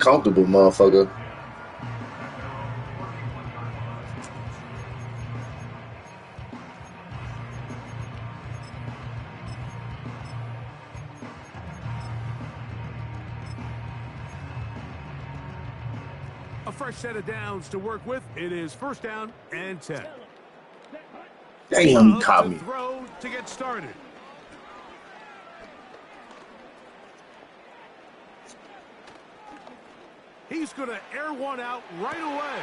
comfortable, motherfucker. A fresh set of downs to work with. It is first down and 10. Damn, you caught me. Throw to get started. He's going to air one out right away.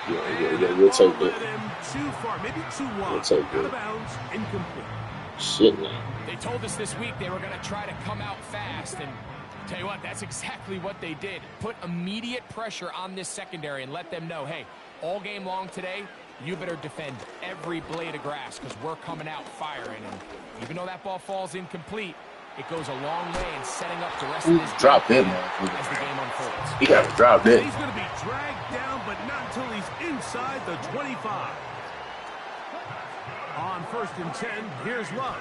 Yeah, we'll take that. Too far, maybe too wide. We'll take Out that. of bounds, incomplete. Shit, man. They told us this week they were going to try to come out fast, and tell you what, that's exactly what they did. Put immediate pressure on this secondary and let them know, hey, all game long today, you better defend every blade of grass because we're coming out firing. And even though that ball falls incomplete, it goes a long way in setting up the rest of this drop that, man, as the game unfolds. He got to drop that. He's going to be dragged down, but not until he's inside the 25. On first and 10, here's Love.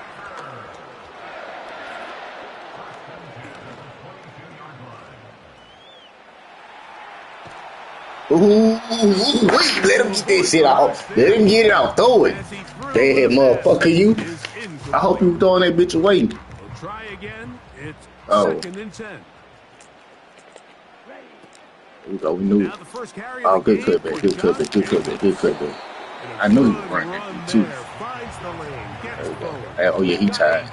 Ooh, wait, let him get that shit off. Let him get it off. Throw it. Bad motherfucker, you. I hope you throwing that bitch away. We'll try again. It's second and 10. Here we go. We knew it. Oh, good cutback. Good cutback. Good cutback. Good cutback. I knew he was running that too. Oh, yeah, he tired.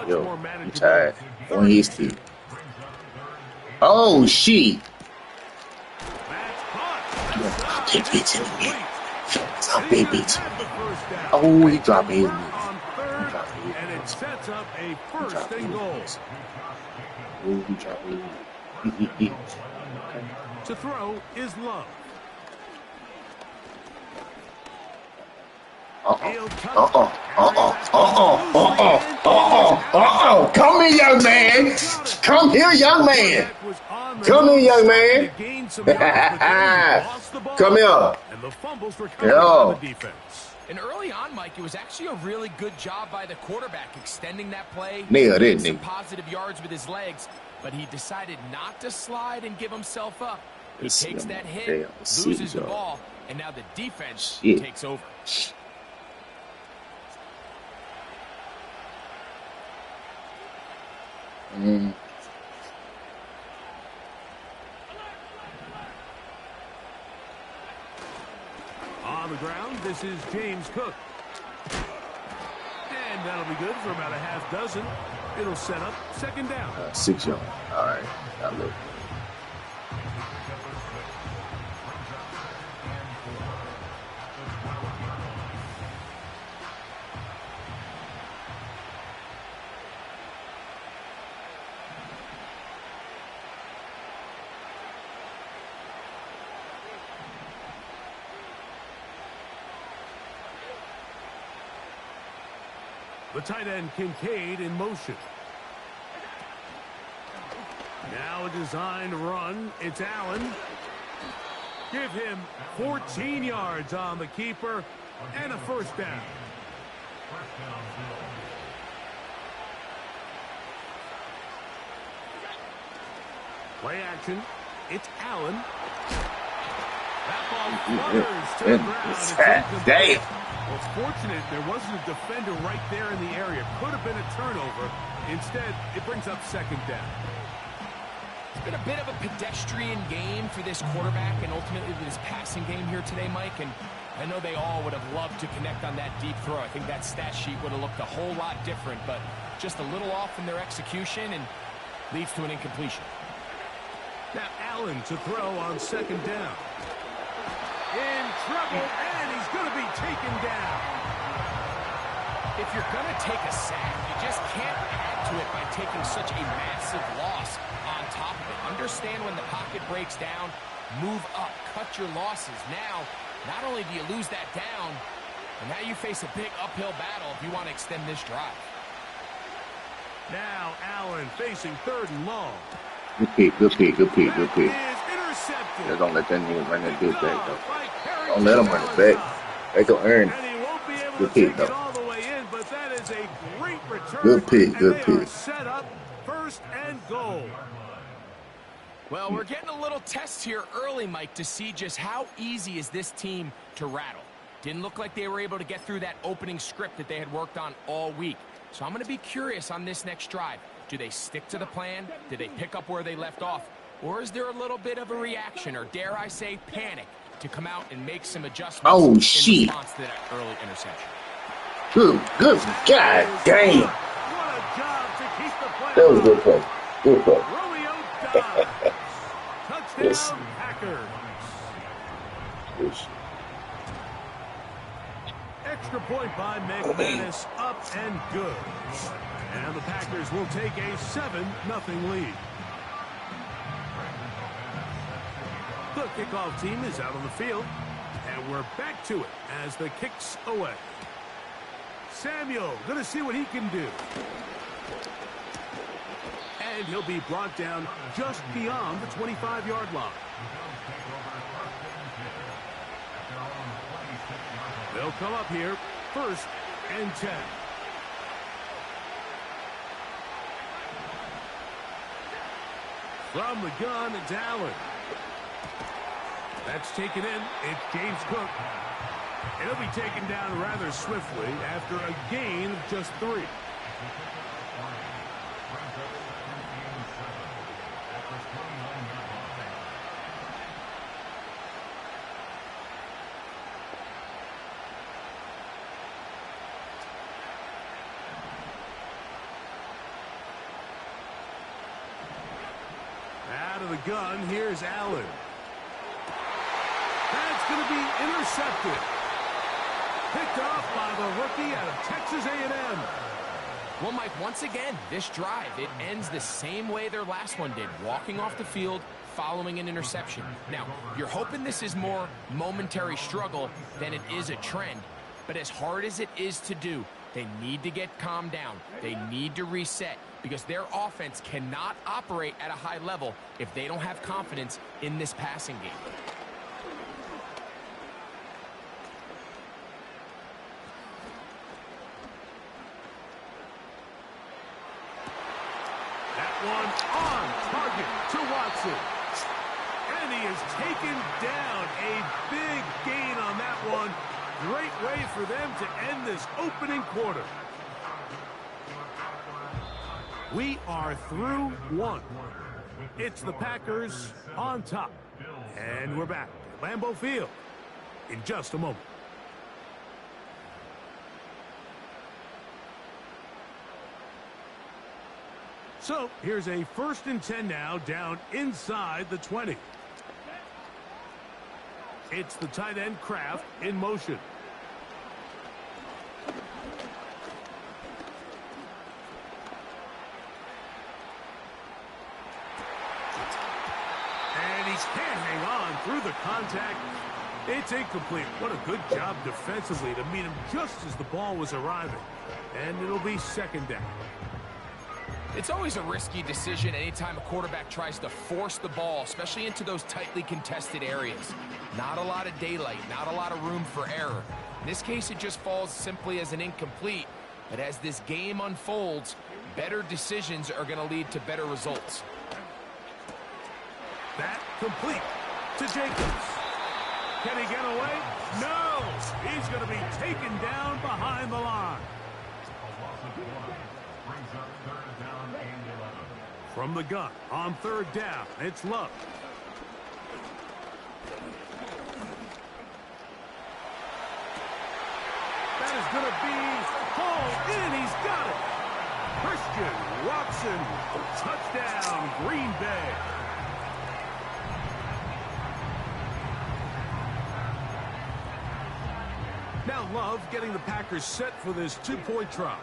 Yo, he tired. On his team. Oh, shit. That bitch in the middle. Stop that bitch. Oh, he dropped his knees. And it sets up a first and goal. Oh, he dropped his knees. To throw is Love. Come here, young man. Come here, young man. Come here, young man. Come here. And the fumbles recovered by the defense. And early on, Mike, it was actually a really good job by the quarterback extending that play. Nailed it, some positive yards with his legs, but he decided not to slide and give himself up. He takes that hit, loses the ball, and now the defense takes over. On the ground, this is James Cook. And that'll be good for about a half dozen. It'll set up second down. 6 yards. All right. I look. The tight end Kincaid in motion. Now a designed run. It's Allen. Give him 14 yards on the keeper and a first down. Play action. It's Allen. That ball flutters to the ground. Damn. Well, it's fortunate there wasn't a defender right there in the area. Could have been a turnover. Instead, it brings up second down. It's been a bit of a pedestrian game for this quarterback and ultimately this passing game here today, Mike. And I know they all would have loved to connect on that deep throw. I think that stat sheet would have looked a whole lot different, but just a little off in their execution and leads to an incompletion. Now Allen to throw on second down. In trouble, and he's going to be taken down. If you're going to take a sack, you just can't add to it by taking such a massive loss on top of it. Understand when the pocket breaks down, move up, cut your losses. Now, not only do you lose that down, but now you face a big uphill battle if you want to extend this drive. Now Allen facing third and long. Good pick, good pick, good pick, good pick. Intercepted. They're going to let that nigga run that bitch back, though. Don't let him run it back. They going to earn it. Good pick, though. Good pick, good pick. Set up first and goal. Well, we're getting a little test here early, Mike, to see just how easy is this team to rattle. Didn't look like they were able to get through that opening script that they had worked on all week. So I'm going to be curious on this next drive. Do they stick to the plan? Do they pick up where they left off? Or is there a little bit of a reaction, or dare I say panic, to come out and make some adjustments in response to that early interception? Good, God damn. What a job to keep the play. That was a good play. Good play. Romeo dives. Touchdown, Yes. Packers. Yes. Extra point by McManus, up and good. And the Packers will take a 7-0 lead. The kickoff team is out on the field, and we're back to it as the kick's away. Samuel gonna see what he can do. And he'll be brought down just beyond the 25-yard line. They'll come up here, 1st and 10. From the gun, it's Allen. That's taken in. It's James Cook. It'll be taken down rather swiftly after a gain of just 3. Out of the gun, here's Allen. That's going to be intercepted. Picked off by the rookie out of Texas A&M. Well, Mike, once again, this drive, it ends the same way their last one did, walking off the field following an interception. Now, you're hoping this is more momentary struggle than it is a trend, but as hard as it is to do, they need to get calmed down. They need to reset because their offense cannot operate at a high level if they don't have confidence in this passing game. One on target to Watson. And he is taken down. A big gain on that one. Great way for them to end this opening quarter. We are through 1. It's the Packers on top. And we're back at Lambeau Field in just a moment. So, here's a 1st and 10 now, down inside the 20. It's the tight end Kraft in motion. And he can't hang on through the contact. It's incomplete. What a good job defensively to meet him just as the ball was arriving. And it'll be 2nd down. It's always a risky decision anytime a quarterback tries to force the ball, especially into those tightly contested areas. Not a lot of daylight, not a lot of room for error. In this case, it just falls simply as an incomplete. But as this game unfolds, better decisions are going to lead to better results. That complete to Jacobs. Can he get away? No! He's going to be taken down behind the line. From the gun on 3rd down, it's Love. That is going to be hauled in. He's got it. Christian Watson, touchdown, Green Bay. Now Love getting the Packers set for this 2-point try.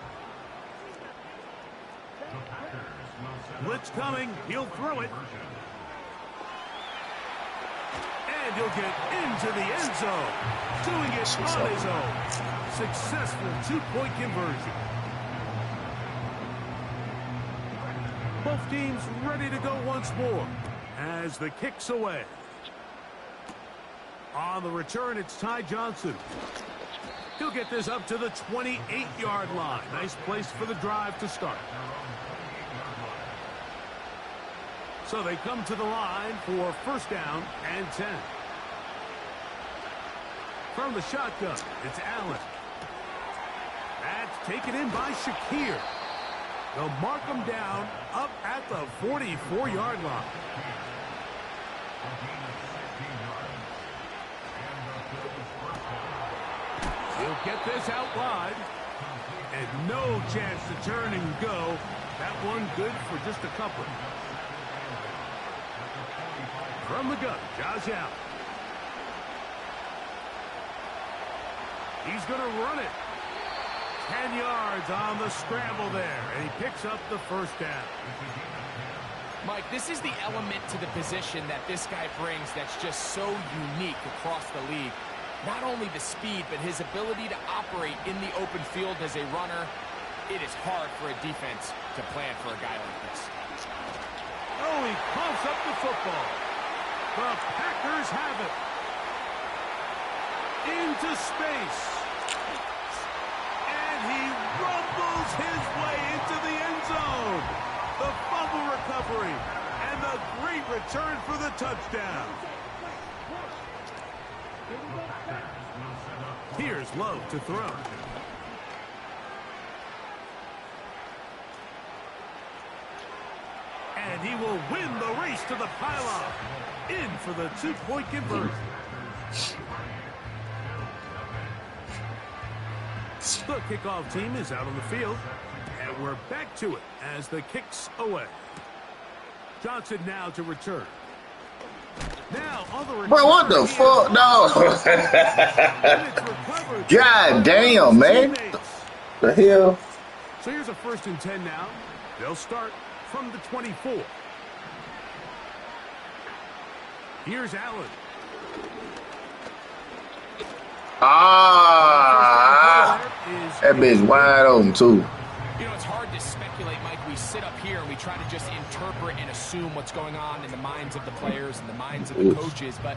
Blitz coming. He'll throw it. And he'll get into the end zone. Doing it on his own. Successful 2-point conversion. Both teams ready to go once more as the kick's away. On the return, it's Ty Johnson. He'll get this up to the 28-yard line. Nice place for the drive to start. So they come to the line for first down and 10. From the shotgun, it's Allen. That's taken in by Shakir. They'll mark him down up at the 44-yard line. He'll get this out wide. And no chance to turn and go. That one good for just a couple. From the gun, Josh Allen. He's going to run it. 10 yards on the scramble there, and he picks up the first down. Mike, this is the element to the position that this guy brings that's just so unique across the league. Not only the speed, but his ability to operate in the open field as a runner. It is hard for a defense to plan for a guy like this. Oh, he pumps up the football. The Packers have it. Into space. And he rumbles his way into the end zone. The fumble recovery. And the great return for the touchdown. Here's Love to throw. And he will win the race to the pylon. In for the two-point conversion. The kickoff team is out on the field. And we're back to it as the kick's away. Johnson now to return. Now on the return. Bro, what the fuck, no? God damn, man. The hell? So here's a 1st and 10 now. They'll start from the 24. Here's Allen. That bitch wide open, too. You know, it's hard to speculate, Mike. We sit up here and we try to just interpret and assume what's going on in the minds of the players and the minds of the coaches, but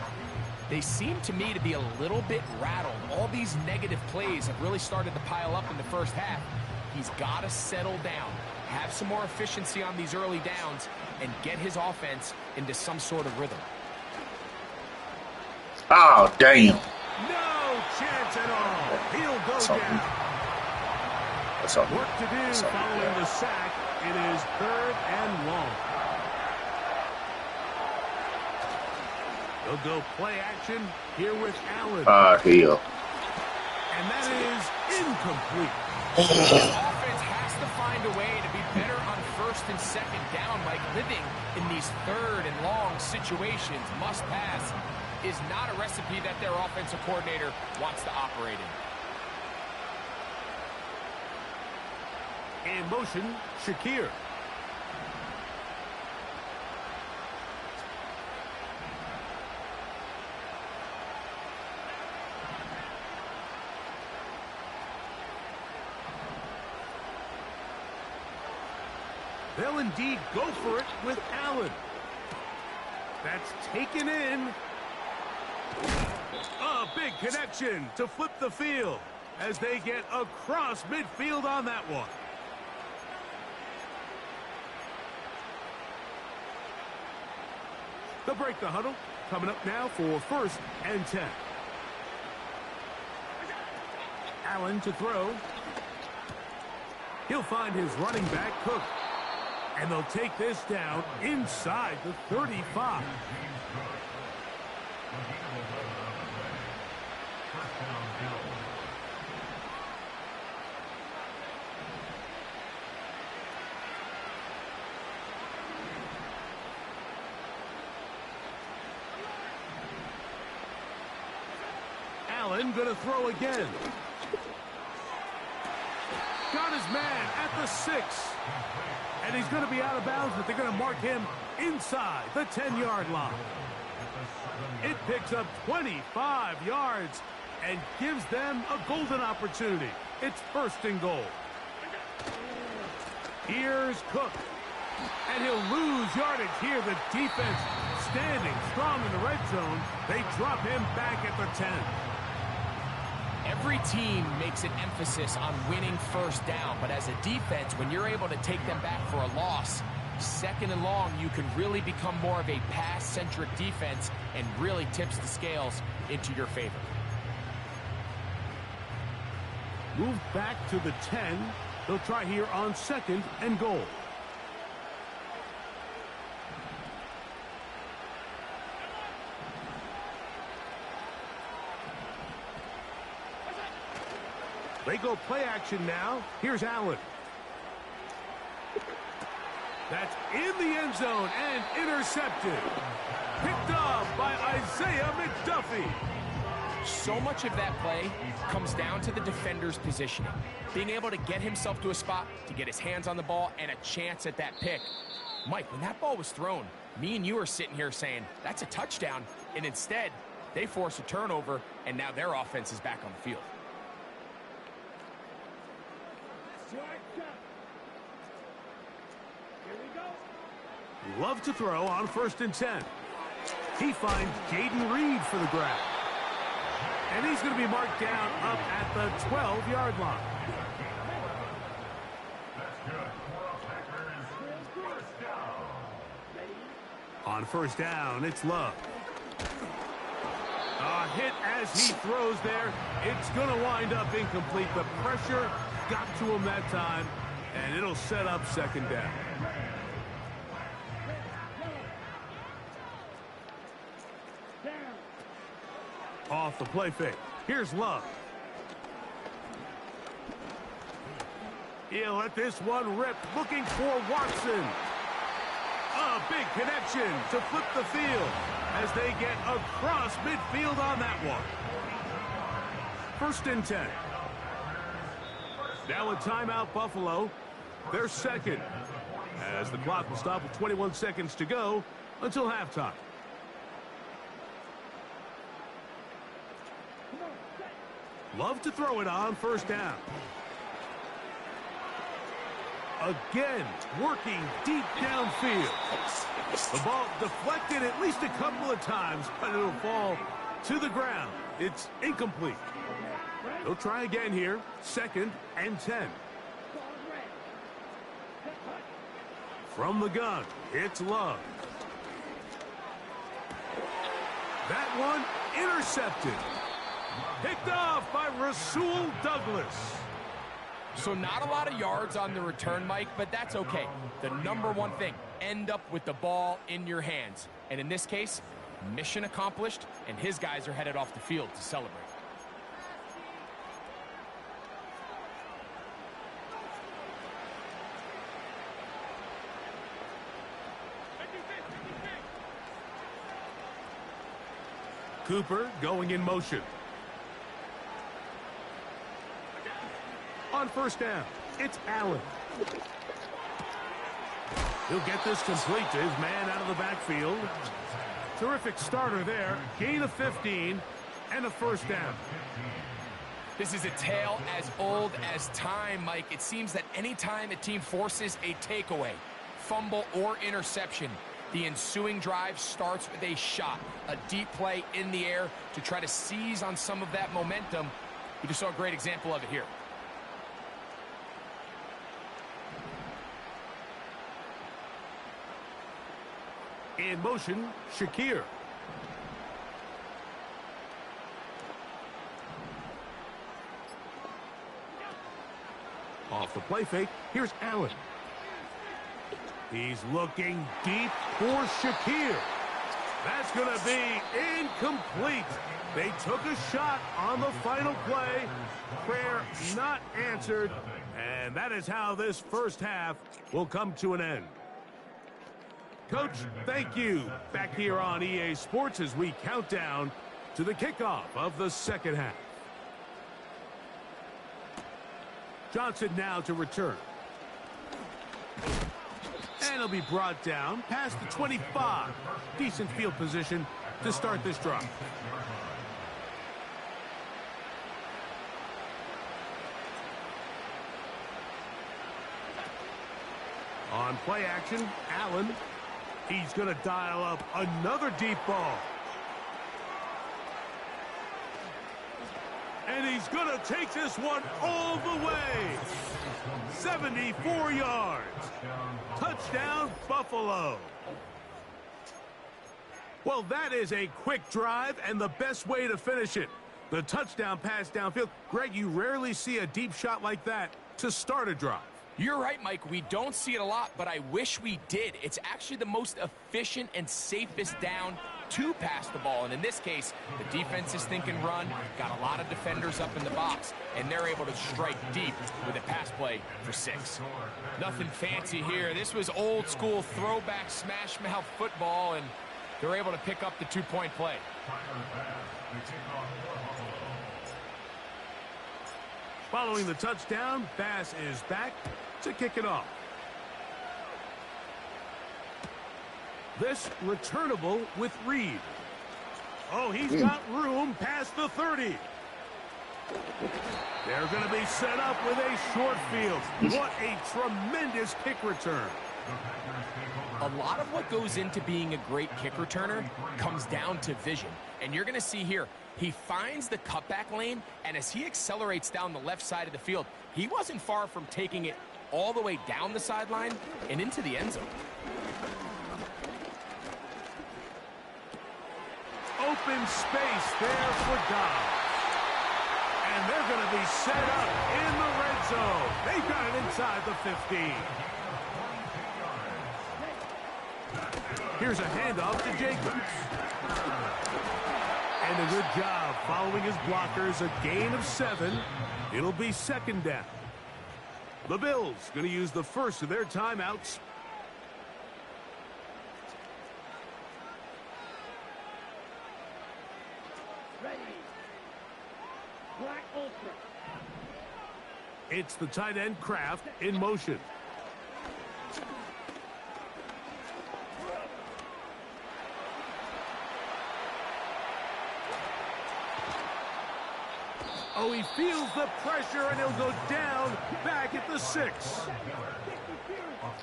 they seem to me to be a little bit rattled. All these negative plays have really started to pile up in the first half. He's got to settle down, have some more efficiency on these early downs, and get his offense into some sort of rhythm. Oh, damn. No chance at all. He'll go down. Work to do following the sack. It is 3rd and long. They'll go play action here with Allen. Hell. And that is incomplete. His offense has to find a way to be better on 1st and 2nd down. Like living in these 3rd and long situations, must pass, is not a recipe that their offensive coordinator wants to operate in. In motion, Shakir. They'll indeed go for it with Allen. That's taken in. A big connection to flip the field as they get across midfield on that one. They'll break the huddle. Coming up now for 1st and 10. Allen to throw. He'll find his running back, Cook. And they'll take this down inside the 35. Allen going to throw again. Got his man at the 6. And he's going to be out of bounds, but they're going to mark him inside the 10-yard line. It picks up 25 yards and gives them a golden opportunity. It's 1st and goal. Here's Cook. And he'll lose yardage here. The defense standing strong in the red zone. They drop him back at the 10. Every team makes an emphasis on winning 1st down, but as a defense, when you're able to take them back for a loss, Second and long, you can really become more of a pass-centric defense and really tips the scales into your favor. Move back to the 10. They'll try here on 2nd and goal. They go play action now. Here's Allen. That's in the end zone and intercepted. Picked off by Isaiah McDuffie. So much of that play comes down to the defender's positioning. Being able to get himself to a spot, to get his hands on the ball, and a chance at that pick. Mike, when that ball was thrown, me and you are sitting here saying, that's a touchdown. And instead, they force a turnover, and now their offense is back on the field. Love to throw on 1st and 10. He finds Jaden Reed for the grab. And he's going to be marked down up at the 12-yard line. On 1st down, it's Love. A hit as he throws there. It's going to wind up incomplete. The pressure got to him that time, and it'll set up 2nd down. Off the play fake. Here's Love. He'll let this one rip, looking for Watson. A big connection to flip the field as they get across midfield on that one. 1st and 10. Now a timeout, Buffalo. They're 2nd, as the clock will stop with 21 seconds to go until halftime. Love to throw it on 1st down. Again, working deep downfield. The ball deflected at least a couple of times, but it'll fall to the ground. It's incomplete. They'll try again here. 2nd and 10. From the gun, it's Love. That one intercepted. Picked off by Rasul Douglas. So not a lot of yards on the return, Mike, but that's okay. The number one thing, end up with the ball in your hands. And in this case, mission accomplished, and his guys are headed off the field to celebrate. Cooper going in motion. On 1st down, it's Allen. He'll get this complete to his man out of the backfield. Terrific starter there. Gain of 15 and a 1st down. This is a tale as old as time, Mike. It seems that anytime a team forces a takeaway, fumble, or interception, the ensuing drive starts with a shot, a deep play in the air to try to seize on some of that momentum. We just saw a great example of it here. In motion, Shakir. Off the play fake, here's Allen. He's looking deep for Shakir. That's going to be incomplete. They took a shot on the final play. Prayer not answered. And that is how this 1st half will come to an end. Coach, thank you. Back here on EA Sports as we count down to the kickoff of the 2nd half. Johnson now to return. And he'll be brought down past the 25. Decent field position to start this drive. On play action, Allen. He's going to dial up another deep ball. And he's going to take this one all the way. 74 yards. Touchdown, Buffalo. Well, that is a quick drive and the best way to finish it. The touchdown pass downfield. Greg, you rarely see a deep shot like that to start a drive. You're right, Mike. We don't see it a lot, but I wish we did. It's actually the most efficient and safest down to pass the ball. And in this case, the defense is thinking run, got a lot of defenders up in the box, and they're able to strike deep with a pass play for 6. Nothing fancy here. This was old school throwback smash mouth football, and they're able to pick up the 2-point play. Following the touchdown, Bass is back to kick it off. This returnable with Reed. Oh, he's got room past the 30. They're going to be set up with a short field. What a tremendous kick return. A lot of what goes into being a great kick returner comes down to vision. And you're going to see here, he finds the cutback lane, and as he accelerates down the left side of the field, he wasn't far from taking it all the way down the sideline and into the end zone. Open space there for Dobbs. And they're going to be set up in the red zone. They've got it inside the 15. Here's a handoff to Jacobs. And a good job following his blockers. A gain of 7. It'll be second down. The Bills going to use the first of their timeouts. It's the tight end Kraft in motion. Oh, he feels the pressure, and he'll go down back at the 6. A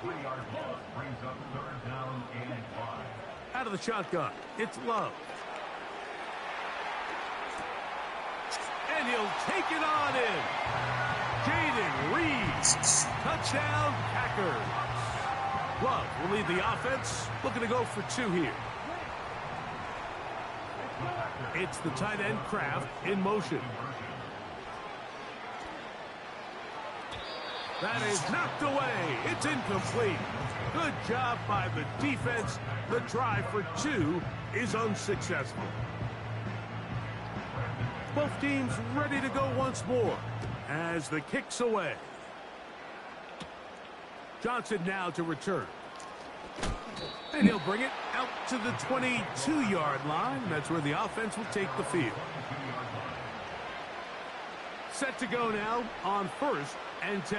3-yard loss brings up 3rd down and 5. Out of the shotgun, it's Love. And he'll take it on in. Jaden Reed. Touchdown, Packers. Love will lead the offense. Looking to go for 2 here. It's the tight end Kraft in motion. That is knocked away. It's incomplete. Good job by the defense. The try for 2 is unsuccessful. Both teams ready to go once more as the kick's away. Johnson now to return. And he'll bring it out to the 22-yard line. That's where the offense will take the field. Set to go now on 1st and 10.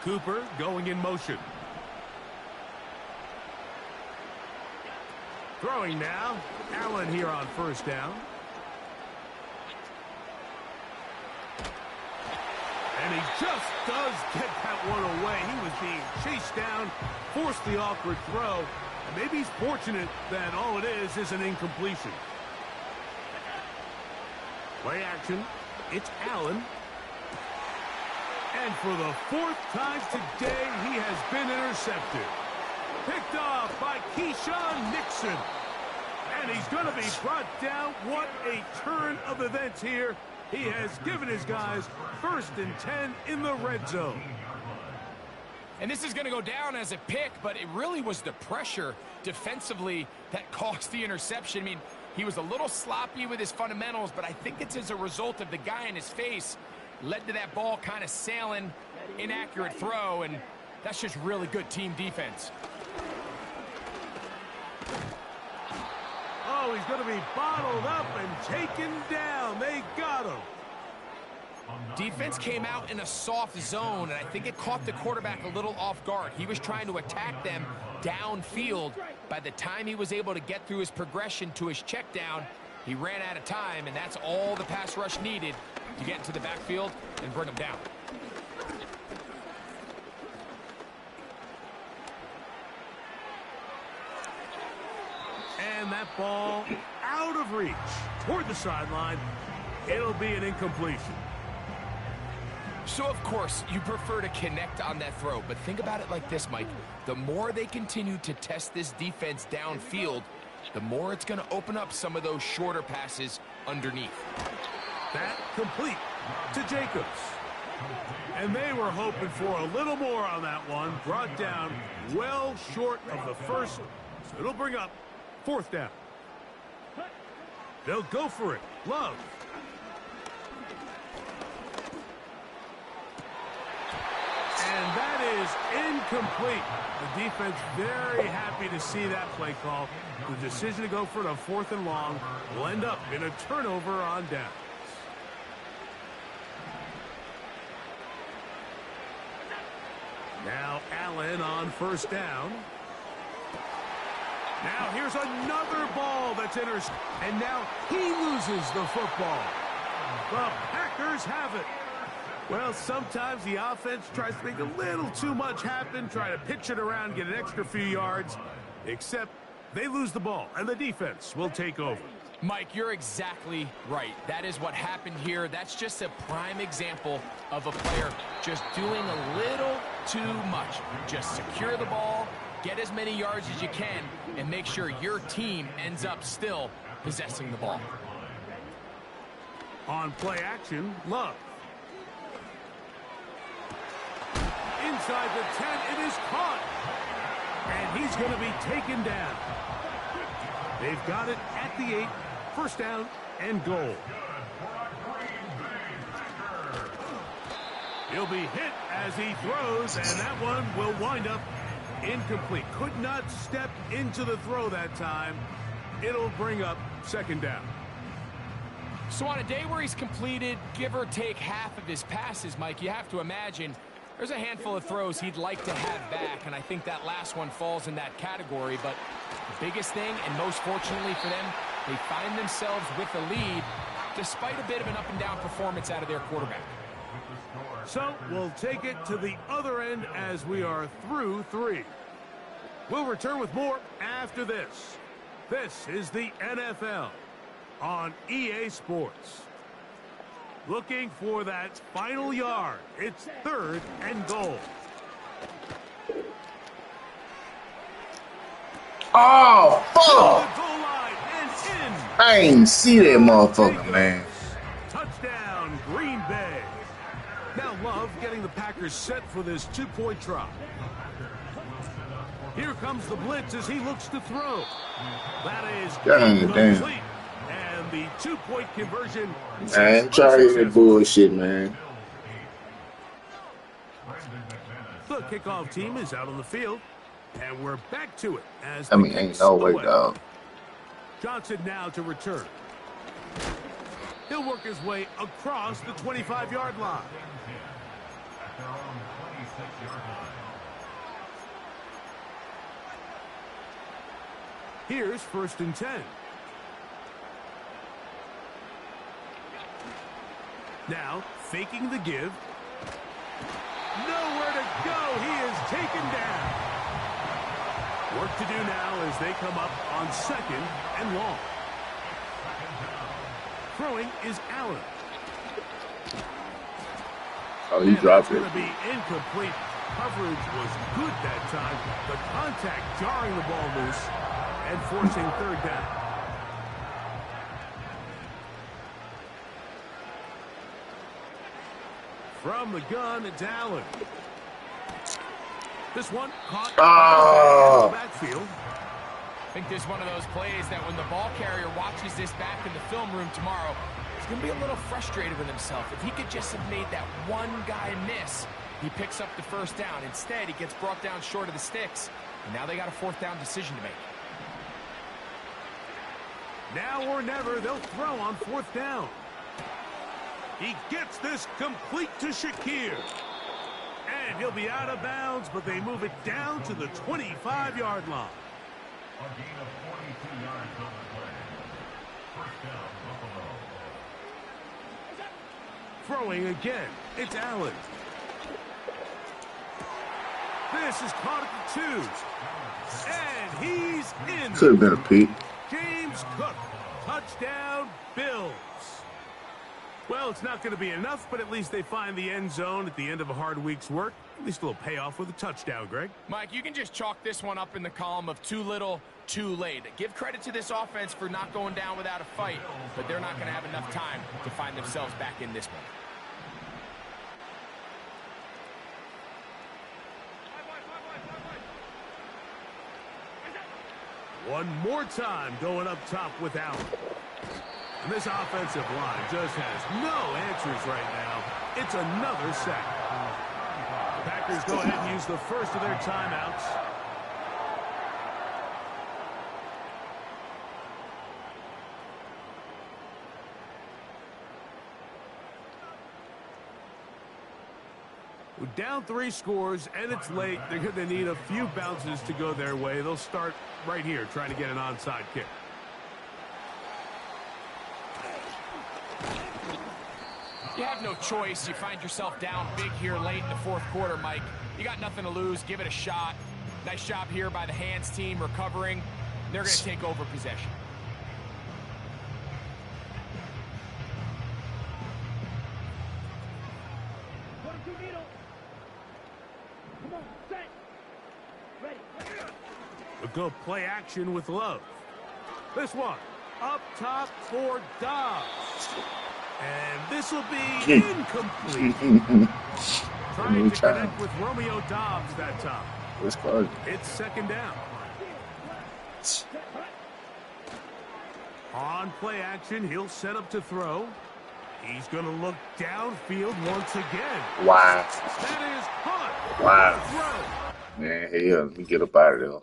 Cooper going in motion. Throwing now. Allen here on 1st down. And he just does get that one away. He was being chased down, forced the awkward throw. And maybe he's fortunate that all it is an incompletion. Play action. It's Allen. And for the 4th time today, he has been intercepted. Picked off by Keyshawn Nixon. And he's going to be brought down. What a turn of events here. He has given his guys 1st and 10 in the red zone. And this is going to go down as a pick, but it really was the pressure defensively that caused the interception. I mean, he was a little sloppy with his fundamentals, but I think it's as a result of the guy in his face led to that ball kind of sailing, inaccurate throw, and that's just really good team defense. Oh, he's going to be bottled up and taken down. They got him. Defense came out in a soft zone, and I think it caught the quarterback a little off guard. He was trying to attack them downfield. By the time he was able to get through his progression to his check down, he ran out of time, and that's all the pass rush needed to get into the backfield and bring him down. that ball out of reach toward the sideline. It'll be an incompletion. So, of course, you prefer to connect on that throw, but think about it like this, Mike. The more they continue to test this defense downfield, the more it's going to open up some of those shorter passes underneath. That complete to Jacobs. And they were hoping for a little more on that one. Brought down well short of the first. So it'll bring up 4th down. They'll go for it. Love. And that is incomplete. The defense very happy to see that play call. The decision to go for it on 4th and long will end up in a turnover on downs. Now Allen on 1st down. Now here's another ball that's intercepted. And now he loses the football. The Packers have it. Well, sometimes the offense tries to make a little too much happen, try to pitch it around, get an extra few yards, except they lose the ball, and the defense will take over. Mike, you're exactly right. That is what happened here. That's just a prime example of a player just doing a little too much. Just secure the ball, get as many yards as you can, and make sure your team ends up still possessing the ball. On play action, Love. Inside the 10, it is caught. And he's going to be taken down. They've got it at the 8, 1st down and goal. He'll be hit as he throws, and that one will wind up incomplete. Could not step into the throw that time. It'll bring up 2nd down. So on a day where he's completed, give or take half of his passes, Mike, you have to imagine there's a handful of throws he'd like to have back, and I think that last one falls in that category. But the biggest thing, and most fortunately for them, they find themselves with the lead despite a bit of an up-and-down performance out of their quarterback. So we'll take it to the other end as we are through 3. We'll return with more after this. This is the NFL on EA Sports. Looking for that final yard. It's 3rd and goal. Oh, fuck! The goal line and in. I ain't see that motherfucker, man. Touchdown, Green Bay. Now Love getting the Packers set for this 2-point try. Here comes the blitz as he looks to throw. That is complete. And the 2-point conversion. I ain't trying to hear that bullshit, man. The kickoff team is out on the field, and we're back to it. As ain't no way, dog. Johnson now to return. He'll work his way across the 25-yard line. Here's 1st and 10. Now, faking the give. Nowhere to go. He is taken down. Work to do now as they come up on 2nd and long. Throwing is Allen. Oh, he dropped it. It's going to be incomplete. Coverage was good that time. The contact jarring the ball loose and forcing 3rd down. From the gun, it's Allen. This one caught in the backfield. I think this is one of those plays that when the ball carrier watches this back in the film room tomorrow, he's going to be a little frustrated with himself. If he could just have made that one guy miss, he picks up the 1st down. Instead, he gets brought down short of the sticks, and now they got a 4th down decision to make. Now or never, they'll throw on 4th down. He gets this complete to Shakir. And he'll be out of bounds, but they move it down to the 25-yard line. A gain of 42 yards on the play. 1st down, Buffalo. Throwing again, it's Allen. This is caught at the 2. And he's in. Could have been a peek. James Cook. Touchdown, Bills. Well, it's not going to be enough, but at least they find the end zone at the end of a hard week's work. At least a little payoff with a touchdown, Greg. Mike, you can just chalk this one up in the column of too little, too late. Give credit to this offense for not going down without a fight, but they're not going to have enough time to find themselves back in this One one. more time going up top with Allen. And this offensive line just has no answers right now. It's another sack. The Packers go ahead and use the first of their timeouts. We're down 3 scores, and it's late. They're going to need a few bounces to go their way. They'll start right here trying to get an onside kick. You have no choice. You find yourself down big here late in the fourth quarter, Mike. You got nothing to lose. Give it a shot. Nice job here by the hands team recovering. They're going to take over possession. We'll go play action with Love. This one up top for Dobbs. And this will be incomplete. Trying to connect with Romeo Dobbs that time. It's second down. On play action, he'll set up to throw. He's going to look downfield once again. Wow. That is Hunt. Wow. Man, hell, let me get up out of there.